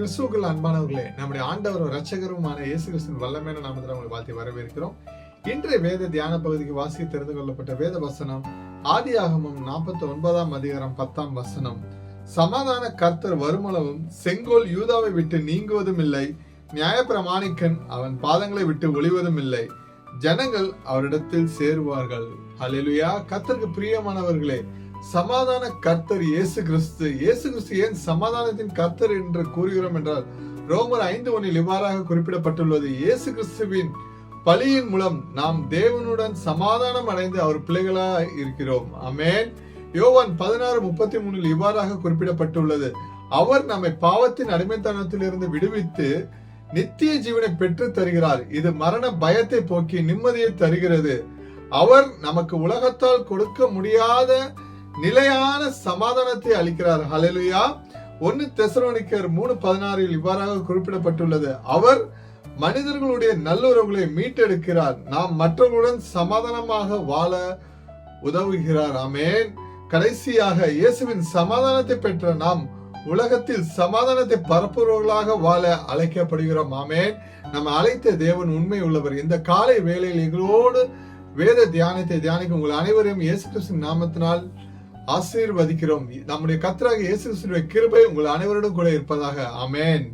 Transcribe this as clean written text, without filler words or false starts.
கிறிஸ்துவுக்குள் அன்பானவர்களே, நம்முடைய ஆண்டவரும் இரட்சகருமான இயேசு கிறிஸ்துவின் வல்லமையான நாமத்தில் உங்களை வாழ்த்தி வரவேற்கிறோம். இன்றைய வேத தியான பகுதிக்கு வாசிக்க தெரிந்து கொள்ளப்பட்ட வேத வசனம் ஆதியாகமம் 49ஆம் அதிகாரம் 10ஆம் வசனம். சமாதான கர்த்தர் வருமளவும் செங்கோல் யூதாவை விட்டு நீங்குவதும் இல்லை, நியாயப்பிரமாணிக்கன் அவன் பாதங்களை விட்டு ஒளிவதும் இல்லை, ஜனங்கள் அவரிடத்தில் சேருவார்கள். அல்லேலூயா. கர்த்தருக்கு பிரியமானவர்களே, சமாதான கர்த்தர் இயேசு கிறிஸ்து. இயேசு கிறிஸ்து ஏன் சமாதானத்தின் கர்த்தர் என்று கூறுகிறோம் என்றால், ரோமர் 5:1 இவ்வாறாக குறிப்பிடப்பட்டுள்ளது: இயேசு கிறிஸ்துவின் பலியின் மூலம் நாம் தேவனுடன் சமாதானம் அடைந்து அவர் பிள்ளைகளாய் இருக்கிறோம். ஆமென். யோவான் 16:33 இவ்வாறாக குறிப்பிடப்பட்டுள்ளது: அவர் நம்மை பாவத்தின் அடிமைத்தனத்திலிருந்து விடுவித்து நித்திய ஜீவனை பெற்று தருகிறார். இது மரண பயத்தை போக்கி நிம்மதியை தருகிறது. அவர் நமக்கு உலகத்தால் கொடுக்க முடியாத நிலையான சமாதானத்தை அளிக்கிறார். ஹல்லேலூயா. 1 தெசலோனிக்கர் 3:16 இவ்வாறாக குறிப்பிடப்பட்டுள்ளது: அவர் மனிதர்களுடைய நல்லுறவுகளை மீட்டெடுக்கிறார், நாம் மற்றவர்களுடன் சமாதானமாக வாழ உதவுகிறார். ஆமென். கடைசியாக இயேசுவின் சமாதானத்தை பெற்ற நாம் உலகத்தில் சமாதானத்தை பரப்புபவர்களாக வாழ அழைக்கப்படுகிறோம். ஆமென். நம்ம அழைத்த தேவன் உண்மை உள்ளவர். இந்த காலை வேளையில் எங்களோடு வேத தியானத்தை தியானிக்கும் உங்கள் அனைவரையும் இயேசு கிறிஸ்துவின் நாமத்தினால் ஆசீர்வதிக்கிறோம். நம்முடைய கர்த்தராகிய இயேசு கிறிஸ்துவின் கிருபை உங்கள் அனைவரோடும் கூட இருப்பதாக. ஆமென்.